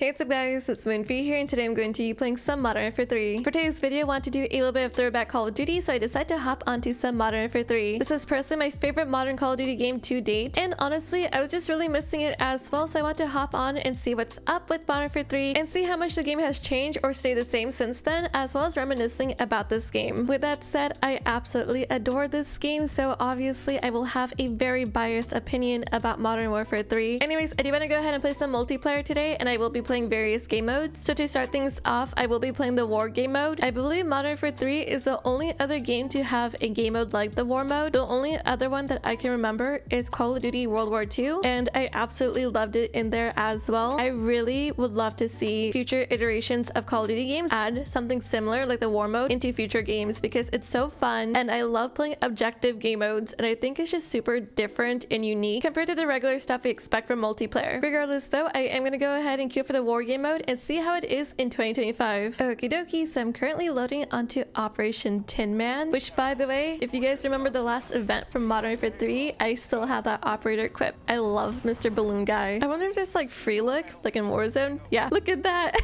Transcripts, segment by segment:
Hey, what's up guys, it's Moonfyye here and today I'm going to be playing some Modern Warfare 3. For today's video I want to do a little bit of throwback Call of Duty, so I decided to hop onto some Modern Warfare 3. This is personally my favorite modern Call of Duty game to date, and honestly I was just really missing it as well, so I want to hop on and see what's up with Modern Warfare 3 and see how much the game has changed or stayed the same since then, as well as reminiscing about this game. With that said, I absolutely adore this game, so obviously I will have a very biased opinion about Modern Warfare 3. Anyways, I do want to go ahead and play some multiplayer today, and I will be playing various game modes. So to start things off, I will be playing the War game mode. I believe Modern Warfare 3 is the only other game to have a game mode like the War mode. The only other one that I can remember is Call of Duty World War II, and I absolutely loved it in there as well. I really would love to see future iterations of Call of Duty games add something similar like the War mode into future games, because it's so fun and I love playing objective game modes, and I think it's just super different and unique compared to the regular stuff we expect from multiplayer. Regardless though, I am going to go ahead and queue for the War game mode and see how it is in 2025. Okie dokie, so I'm currently loading onto Operation Tin Man, which by the way, if you guys remember the last event from Modern Warfare 3, I still have that operator equipped. I love Mr. Balloon Guy. I wonder if there's like free look like in Warzone. Yeah, look at that.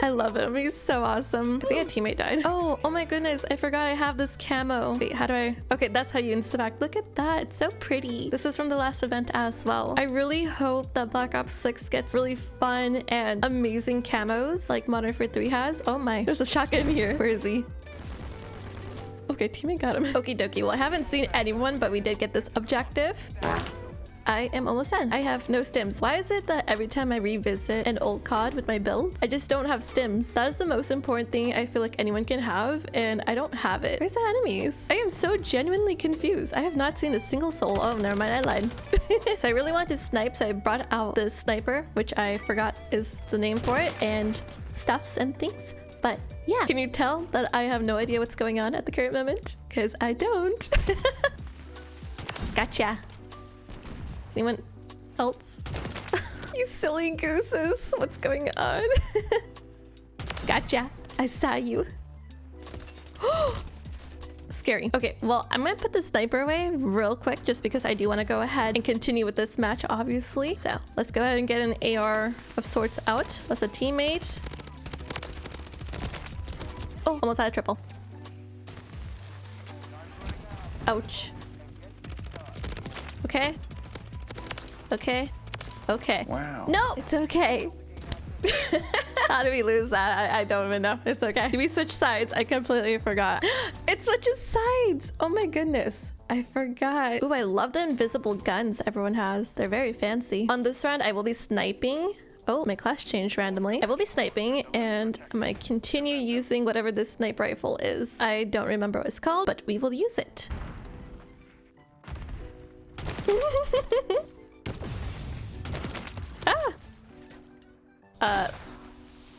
I love him. He's so awesome. I think a teammate died. Oh my goodness, I forgot I have this camo. Wait, how do I? Okay, that's how you insta-back. Look at that. It's so pretty. This is from the last event as well. I really hope that Black Ops 6 gets really fun and amazing camos like Modern Warfare 3 has. Oh my, there's a shotgun here. Where is he? Okay, teammate got him. Okie dokie. Well, I haven't seen anyone, but we did get this objective. I am almost done. I have no stims. Why is it that every time I revisit an old COD with my builds, I just don't have stims? That is the most important thing I feel like anyone can have, and I don't have it. Where's the enemies? I am so genuinely confused. I have not seen a single soul. Oh, never mind, I lied. So I really want to snipe, so I brought out the sniper, which I forgot is the name for it, and stuffs and things. But yeah, can you tell that I have no idea what's going on at the current moment? Because I don't. Gotcha. Anyone else? You silly gooses. What's going on? Gotcha. I saw you. Scary. Okay, well, I'm gonna put the sniper away real quick just because I do want to go ahead and continue with this match, obviously. So let's go ahead and get an AR of sorts out. That's a teammate. Oh, almost had a triple. Ouch. Okay. Okay. Okay. Wow. No, it's okay. How do we lose that? I don't even know. It's okay. Do we switch sides? I completely forgot. It switches sides. Oh my goodness. I forgot. Ooh, I love the invisible guns everyone has. They're very fancy. On this round, I will be sniping. Oh, my class changed randomly. I will be sniping, and I'm gonna continue using whatever this sniper rifle is. I don't remember what it's called, but we will use it.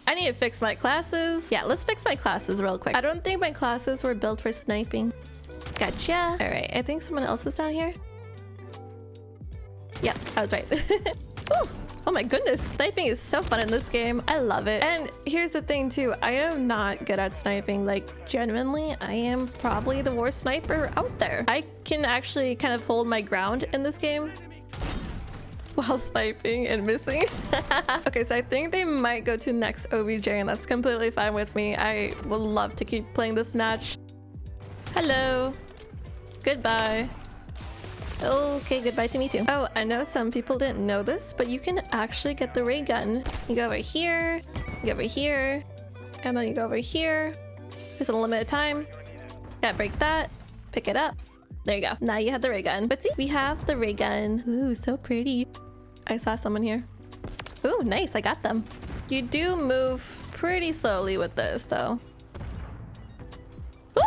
I need to fix my classes. Yeah, let's fix my classes real quick. I don't think my classes were built for sniping. Gotcha. All right, I think someone else was down here. Yep, I was right. Oh my goodness, sniping is so fun in this game. I love it. And here's the thing too, I am not good at sniping. Like, genuinely, I am probably the worst sniper out there. I can actually kind of hold my ground in this game while sniping and missing. Okay, so I think they might go to next OBJ, and that's completely fine with me. I would love to keep playing this match. Hello. Goodbye. Okay, goodbye to me too. Oh, I know some people didn't know this, but you can actually get the ray gun. You go over here, you go over here, and then you go over here. There's a limited time. Gotta break that, pick it up. There you go. Now you have the ray gun. But see, we have the ray gun. Ooh, so pretty. I saw someone here. Ooh, nice. I got them. You do move pretty slowly with this, though. Ooh!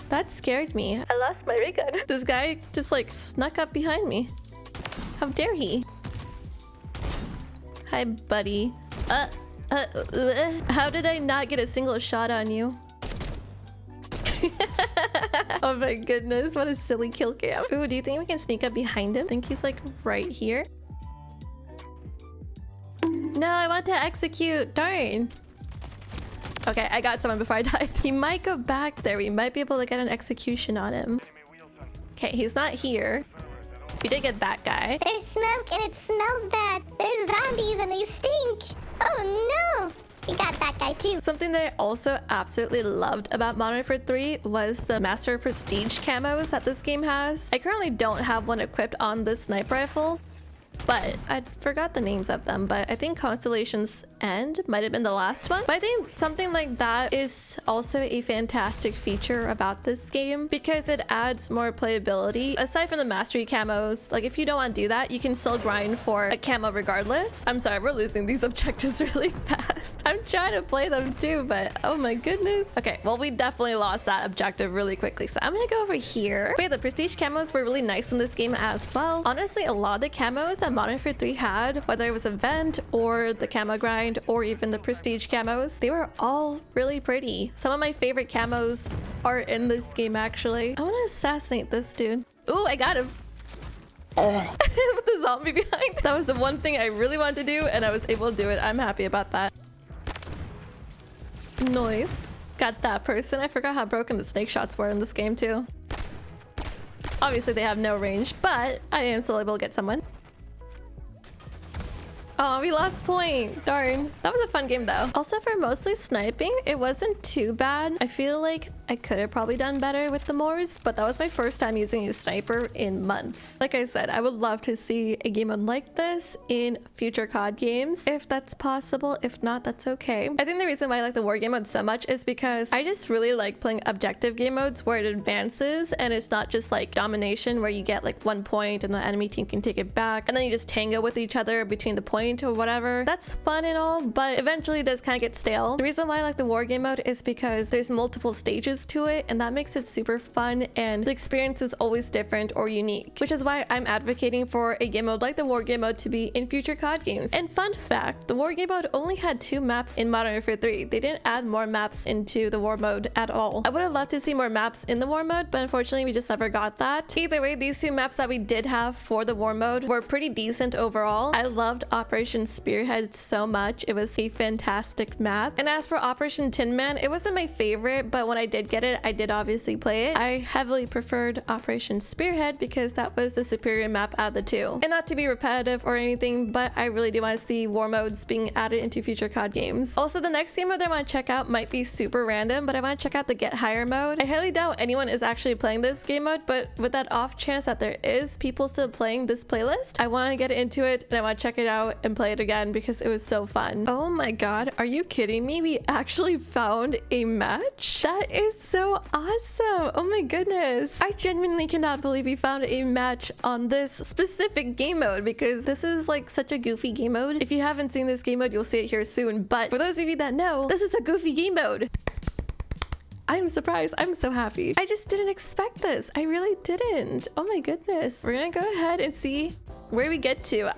That scared me. I lost my ray gun. This guy just like snuck up behind me. How dare he? Hi, buddy. How did I not get a single shot on you? Oh my goodness, what a silly kill cam. Ooh, do you think we can sneak up behind him? I think he's like right here. No, I want to execute. Darn. Okay, I got someone before I died. He might go back there. We might be able to get an execution on him. Okay, he's not here. We did get that guy. There's smoke and it smells bad. There's zombies and they stink. Oh no! We got that guy too. Something that I also absolutely loved about Modern Warfare 3 was the Master Prestige camos that this game has. I currently don't have one equipped on this sniper rifle, but I forgot the names of them, but I think Constellation's End might have been the last one. But I think something like that is also a fantastic feature about this game because it adds more playability. Aside from the mastery camos, like if you don't want to do that, you can still grind for a camo regardless. I'm sorry, we're losing these objectives really fast. I'm trying to play them too, but oh my goodness. Okay, well, we definitely lost that objective really quickly, so I'm gonna go over here. But yeah, the prestige camos were really nice in this game as well. Honestly, a lot of the camos that Modern Warfare 3 had, whether it was event or the camo grind or even the prestige camos, they were all really pretty. Some of my favorite camos are in this game actually. I want to assassinate this dude. Ooh, I got him. With the zombie behind. That was the one thing I really wanted to do and I was able to do it. I'm happy about that. Nice. Got that person. I forgot how broken the snake shots were in this game too. Obviously they have no range, but I am still able to get someone. Oh, we lost point. Darn. That was a fun game though. Also, for mostly sniping, it wasn't too bad. I feel like I could have probably done better with the Moors, but that was my first time using a sniper in months. Like I said, I would love to see a game mode like this in future COD games, if that's possible. If not, that's okay. I think the reason why I like the war game mode so much is because I just really like playing objective game modes where it advances and it's not just like domination where you get like 1 point and the enemy team can take it back and then you just tango with each other between the point or whatever. That's fun and all, but eventually it does kind of get stale. The reason why I like the war game mode is because there's multiple stages to it and that makes it super fun and the experience is always different or unique, which is why I'm advocating for a game mode like the war game mode to be in future COD games. And fun fact, the war game mode only had 2 maps in Modern Warfare 3. They didn't add more maps into the war mode at all. I would have loved to see more maps in the war mode, but unfortunately we just never got that. Either way, these 2 maps that we did have for the war mode were pretty decent overall. I loved Operation Spearhead so much. It was a fantastic map. And as for Operation Tin Man, it wasn't my favorite, but when I did get it, I did obviously play it. I heavily preferred Operation Spearhead because that was the superior map out of the 2. And not to be repetitive or anything, but I really do want to see war modes being added into future COD games. Also, the next game mode that I want to check out might be super random, but I want to check out the Get Higher mode. I highly doubt anyone is actually playing this game mode, but with that off chance that there is people still playing this playlist, I want to get into it and I want to check it out and play it again because it was so fun. Oh my god, are you kidding me? We actually found a match? That is so awesome. Oh my goodness. I genuinely cannot believe we found a match on this specific game mode because this is like such a goofy game mode. If you haven't seen this game mode, you'll see it here soon, but for those of you that know, this is a goofy game mode. I'm surprised. I'm so happy. I just didn't expect this. I really didn't. Oh my goodness. We're gonna go ahead and see where we get to.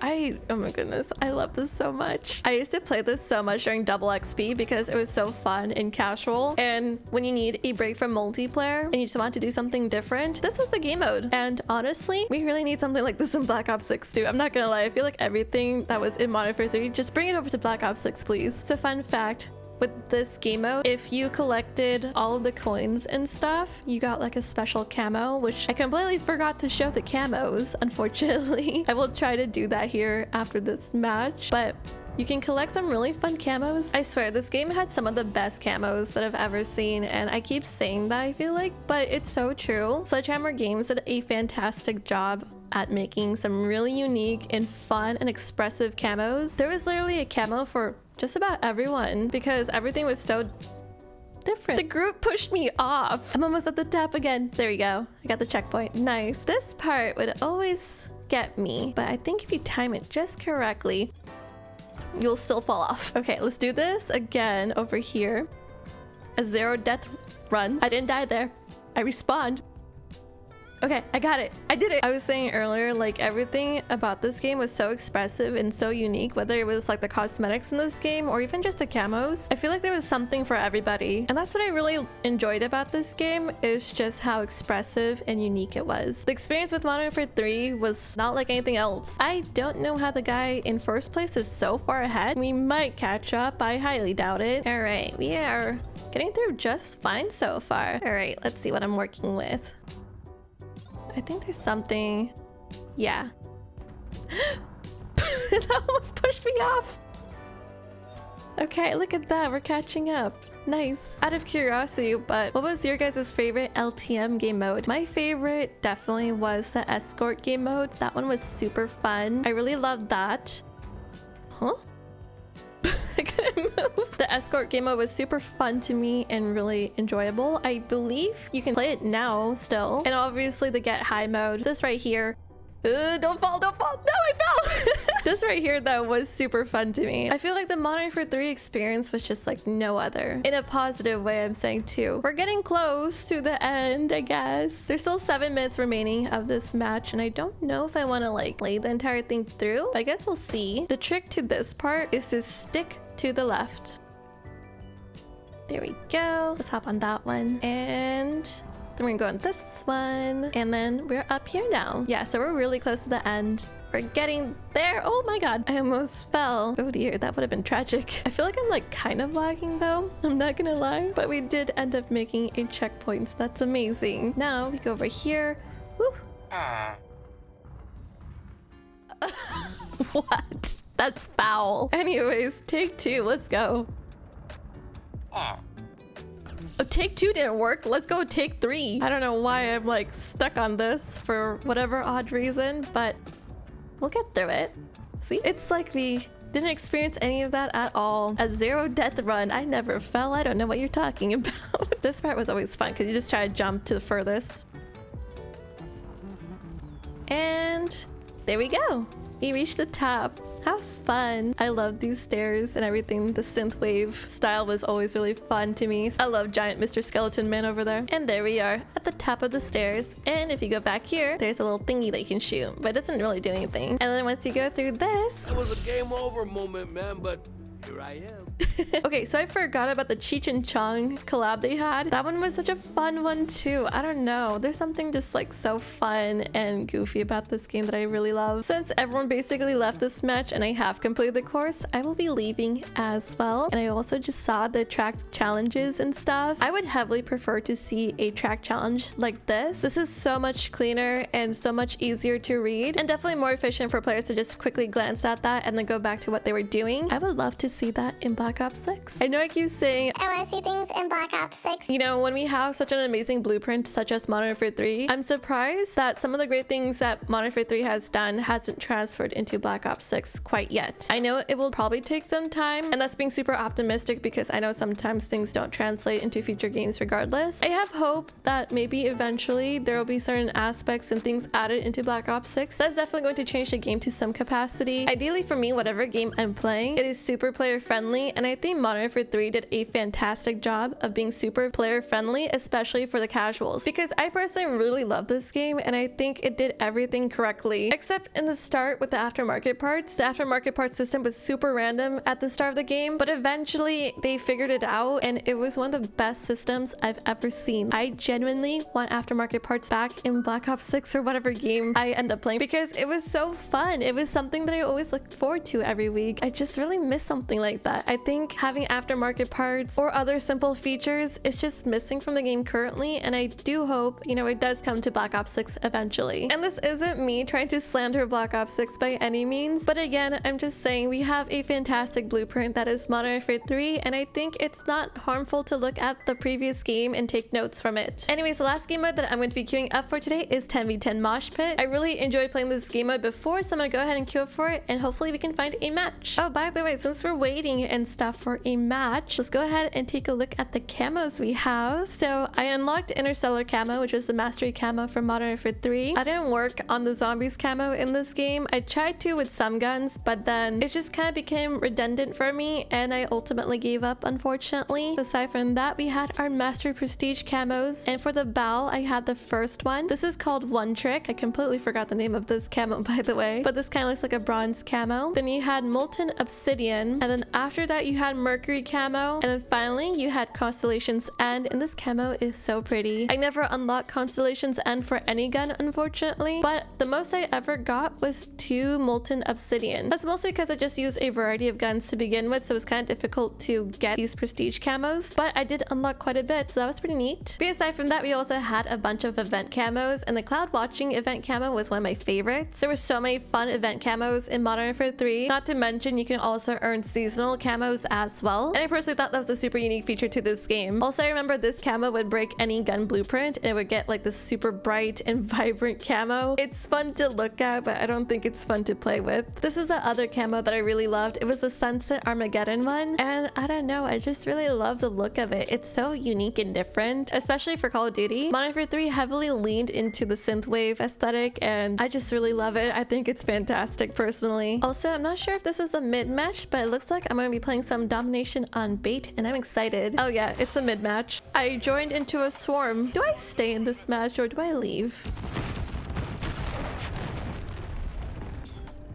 Oh my goodness, I love this so much. I used to play this so much during double XP because it was so fun and casual, and when you need a break from multiplayer and you just want to do something different, this was the game mode. And honestly, we really need something like this in Black Ops 6 too. I'm not gonna lie, I feel like everything that was in Modern Warfare 3, just bring it over to Black Ops 6 please. So fun fact, with this game mode, if you collected all of the coins and stuff, you got like a special camo, which I completely forgot to show the camos, unfortunately. I will try to do that here after this match, but you can collect some really fun camos. I swear, this game had some of the best camos that I've ever seen, and I keep saying that, I feel like, but it's so true. Sledgehammer Games did a fantastic job at making some really unique and fun and expressive camos. There was literally a camo for just about everyone because everything was so different. The group pushed me off. I'm almost at the top again. There we go. I got the checkpoint. Nice. This part would always get me, but I think if you time it just correctly, you'll still fall off. Okay, let's do this again over here. A 0 death run. I didn't die there. I respawned. Okay, I got it. I did it. I was saying earlier, like everything about this game was so expressive and so unique, whether it was like the cosmetics in this game or even just the camos. I feel like there was something for everybody. And that's what I really enjoyed about this game, is just how expressive and unique it was. The experience with Modern Warfare 3 was not like anything else. I don't know how the guy in first place is so far ahead. We might catch up. I highly doubt it. All right, we are getting through just fine so far. All right, let's see what I'm working with. I think there's something. Yeah. That almost pushed me off. Okay, look at that. We're catching up. Nice. Out of curiosity, but what was your guys' favorite LTM game mode? My favorite definitely was the escort game mode. That one was super fun. I really loved that. Huh? I couldn't move. The escort game mode was super fun to me and really enjoyable. I believe you can play it now still. And obviously the get high mode. This right here. Don't fall, don't fall. No, I fell. This right here, though, was super fun to me. I feel like the Modern Warfare 3 experience was just like no other. In a positive way, I'm saying too. We're getting close to the end, I guess. There's still 7 minutes remaining of this match, and I don't know if I want to like play the entire thing through, but I guess we'll see. The trick to this part is to stick to the left. There we go. Let's hop on that one. And then we're gonna go on this one. And then we're up here now. Yeah, so we're really close to the end. We're getting there. Oh my god. I almost fell. Oh dear, that would have been tragic. I feel like I'm like kind of lagging though. I'm not gonna lie. But we did end up making a checkpoint. So that's amazing. Now we go over here. Woo. What? That's foul. Anyways, take 2. Let's go. Oh, take 2 didn't work. Let's go take 3. I don't know why I'm like stuck on this for whatever odd reason, but we'll get through it. See, it's like we didn't experience any of that at all. A 0 death run. I never fell. I don't know what you're talking about. This part was always fun because you just try to jump to the furthest. And there we go. We reached the top. How fun. I love these stairs and everything. The synthwave style was always really fun to me. I love giant Mr. Skeleton Man over there. And there we are at the top of the stairs. And if you go back here, there's a little thingy that you can shoot, but it doesn't really do anything. And then once you go through this... It was a game over moment, man, but here I am. Okay, so I forgot about the Cheech and Chong collab they had. That one was such a fun one too. I don't know. There's something just like so fun and goofy about this game that I really love. Since everyone basically left this match and I have completed the course, I will be leaving as well. And I also just saw the track challenges and stuff. I would heavily prefer to see a track challenge like this. This is so much cleaner and so much easier to read and definitely more efficient for players to just quickly glance at that and then go back to what they were doing. I would love to see that in Black Ops 6. I know I keep saying I want to see things in Black Ops 6. You know, when we have such an amazing blueprint such as Modern Warfare 3, I'm surprised that some of the great things that Modern Warfare 3 has done hasn't transferred into Black Ops 6 quite yet. I know it will probably take some time, and that's being super optimistic because I know sometimes things don't translate into future games regardless. I have hope that maybe eventually there will be certain aspects and things added into Black Ops 6 that's definitely going to change the game to some capacity. Ideally for me, whatever game I'm playing, it is super player friendly, and I think Modern Warfare 3 did a fantastic job of being super player friendly, especially for the casuals, because I personally really love this game and I think it did everything correctly, except in the start with the aftermarket parts. The aftermarket parts system was super random at the start of the game, but eventually they figured it out and it was one of the best systems I've ever seen. I genuinely want aftermarket parts back in Black Ops 6 or whatever game I end up playing because it was so fun. It was something that I always looked forward to every week. I just really miss something like that. I think having aftermarket parts or other simple features is just missing from the game currently, and I do hope, you know, it does come to Black Ops 6 eventually. And this isn't me trying to slander Black Ops 6 by any means, but again, I'm just saying we have a fantastic blueprint that is Modern Warfare 3, and I think it's not harmful to look at the previous game and take notes from it. Anyways, the last game mode that I'm going to be queuing up for today is 10v10 Moshpit. I really enjoyed playing this game mode before, so I'm going to go ahead and queue up for it, and hopefully we can find a match. Oh, by the way, since we're waiting and stuff for a match, let's go ahead and take a look at the camos we have. So I unlocked Interstellar Camo, which was the mastery camo from Modern Warfare 3. I didn't work on the zombies camo in this game. I tried to with some guns, but then it just kind of became redundant for me and I ultimately gave up, unfortunately. Aside from that, we had our mastery prestige camos, and for the bow I had the first one. This is called One Trick. I completely forgot the name of this camo, by the way, but this kind of looks like a bronze camo. Then you had molten obsidian, and then after that you had Mercury camo, and then finally you had Constellation's End, and this camo is so pretty. I never unlocked Constellation's End for any gun, unfortunately, but the most I ever got was 2 Molten Obsidian. That's mostly because I just used a variety of guns to begin with, so it's kind of difficult to get these prestige camos, but I did unlock quite a bit, so that was pretty neat. But aside from that, we also had a bunch of event camos, and the Cloud Watching event camo was one of my favorites. There were so many fun event camos in Modern Warfare 3, not to mention you can also earn seasonal camos as well, and I personally thought that was a super unique feature to this game. Also, I remember this camo would break any gun blueprint and it would get like this super bright and vibrant camo. It's fun to look at, but I don't think it's fun to play with. This is the other camo that I really loved. It was the Sunset Armageddon one, and I don't know, I just really love the look of it. It's so unique and different, especially for Call of Duty. Modern Warfare 3 heavily leaned into the synthwave aesthetic, and I just really love it. I think it's fantastic personally. Also, I'm not sure if this is a mid-match, but it looks like I'm going to be playing some domination on bait, and I'm excited. Oh yeah, it's a mid-match. I joined into a swarm. Do I stay in this match or do I leave?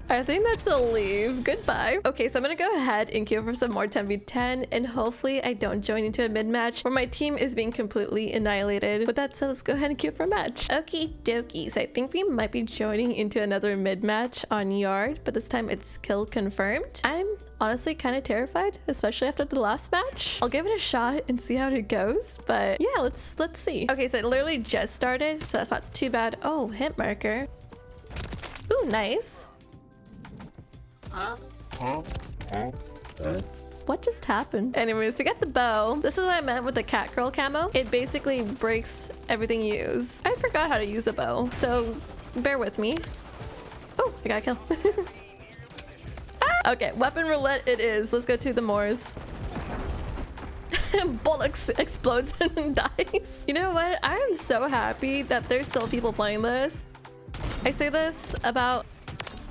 I think that's a leave. Goodbye. Okay, so I'm gonna go ahead and queue for some more 10v10, and hopefully I don't join into a mid-match where my team is being completely annihilated. With that said, let's go ahead and queue for a match. Okie dokie, so I think we might be joining into another mid-match on Yard, but this time it's kill confirmed. I'm honestly kind of terrified, especially after the last match. I'll give it a shot and see how it goes, but yeah, let's see. Okay, so it literally just started, so that's not too bad. Oh, hit marker. Ooh, nice. What just happened? Anyways, we got the bow. This is what I meant with the cat girl camo. It basically breaks everything you use. I forgot how to use a bow, so bear with me. Oh, I got a kill. Okay, weapon roulette it is. Let's go to the Moors. Bollocks explodes and dies. You know what? I am so happy that there's still people playing this. I say this about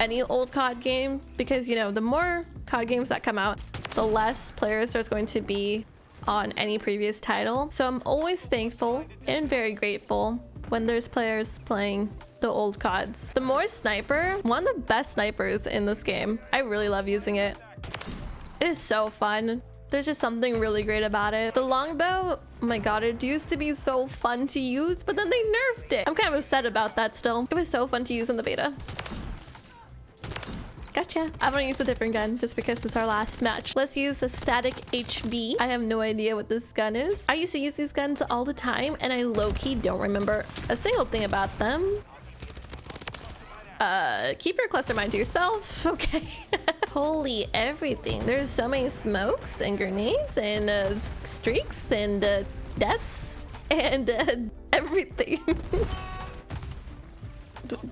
any old COD game because, you know, the more COD games that come out, the less players there's going to be on any previous title. So I'm always thankful and very grateful when there's players playing the old CODs. The Moore Sniper, one of the best snipers in this game. I really love using it. It is so fun. There's just something really great about it. The longbow, oh my god, it used to be so fun to use, but then they nerfed it. I'm kind of upset about that still. It was so fun to use in the beta. Gotcha. I'm gonna use a different gun just because it's our last match. Let's use the static HB. I have no idea what this gun is. I used to use these guns all the time and I low-key don't remember a single thing about them. Keep your cluster mine to yourself. Okay. Holy everything. There's so many smokes and grenades and streaks and deaths and everything.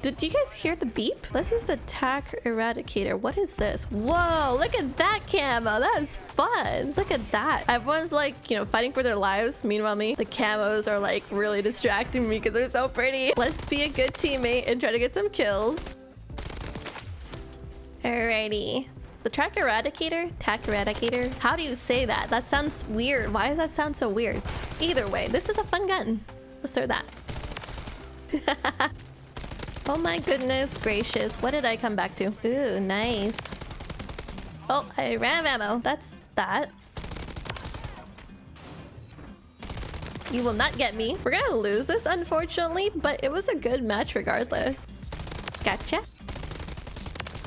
Did you guys hear the beep? Let's use the tac eradicator. What is this? Whoa, look at that camo. That is fun. Look at that. Everyone's like, you know, fighting for their lives. Meanwhile, me, the camos are like really distracting me because they're so pretty. Let's be a good teammate and try to get some kills. Alrighty. The tac eradicator? How do you say that? That sounds weird. Why does that sound so weird? Either way, this is a fun gun. Let's throw that. Oh my goodness gracious. What did I come back to? Ooh, nice. Oh, I ran out of ammo. That's that. You will not get me. We're gonna lose this, unfortunately, but it was a good match regardless. Gotcha.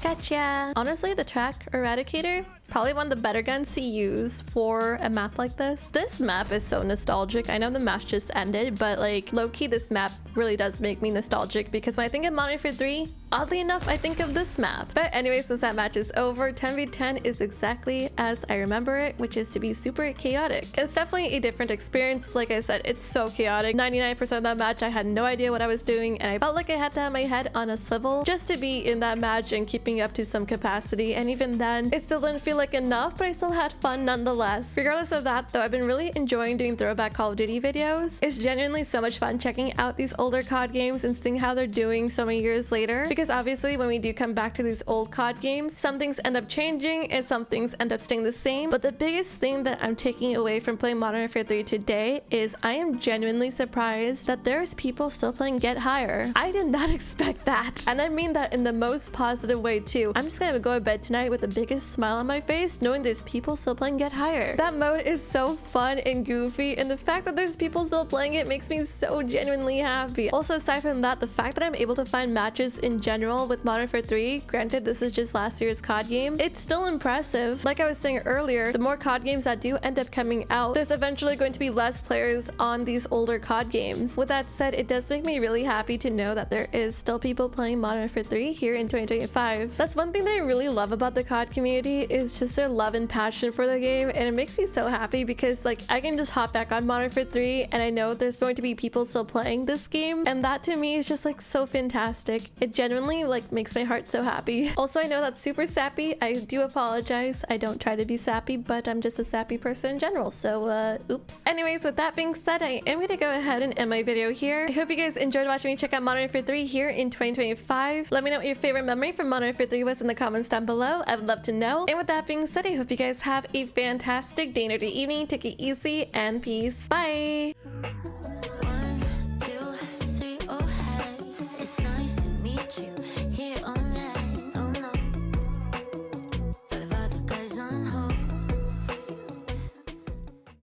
Gotcha. Honestly, the tac eradicator, probably one of the better guns to use for a map like this. This map is so nostalgic. I know the match just ended, but like low-key, this map really does make me nostalgic because when I think of Modern Warfare 3, oddly enough, I think of this map. But anyway, since that match is over, 10v10 is exactly as I remember it, which is to be super chaotic. It's definitely a different experience. Like I said, it's so chaotic. 99% of that match, I had no idea what I was doing, and I felt like I had to have my head on a swivel just to be in that match and keeping up to some capacity. And even then, it still didn't feel like enough, but I still had fun nonetheless. Regardless of that, though, I've been really enjoying doing throwback Call of Duty videos. It's genuinely so much fun checking out these older COD games and seeing how they're doing so many years later, because because obviously when we do come back to these old COD games, some things end up changing and some things end up staying the same. But the biggest thing that I'm taking away from playing Modern Warfare 3 today is I am genuinely surprised that there's people still playing Get Higher. I did not expect that. And I mean that in the most positive way too. I'm just gonna go to bed tonight with the biggest smile on my face knowing there's people still playing Get Higher. That mode is so fun and goofy, and the fact that there's people still playing it makes me so genuinely happy. Also, aside from that, the fact that I'm able to find matches in general with Modern Warfare 3, granted this is just last year's COD game, it's still impressive. Like I was saying earlier, the more COD games that do end up coming out, there's eventually going to be less players on these older COD games. With that said, it does make me really happy to know that there is still people playing Modern Warfare 3 here in 2025. That's one thing that I really love about the COD community, is just their love and passion for the game, and it makes me so happy because like I can just hop back on Modern Warfare 3 and I know there's going to be people still playing this game, and that to me is just like so fantastic. It genuinely like makes my heart so happy. Also, I know that's super sappy. I do apologize. I don't try to be sappy, but I'm just a sappy person in general, so oops. Anyways, with that being said, I am gonna go ahead and end my video here. I hope you guys enjoyed watching me check out Modern Warfare 3 here in 2025. Let me know what your favorite memory from Modern Warfare 3 was in the comments down below. I would love to know. And with that being said, I hope you guys have a fantastic day or evening. Take it easy and peace. Bye!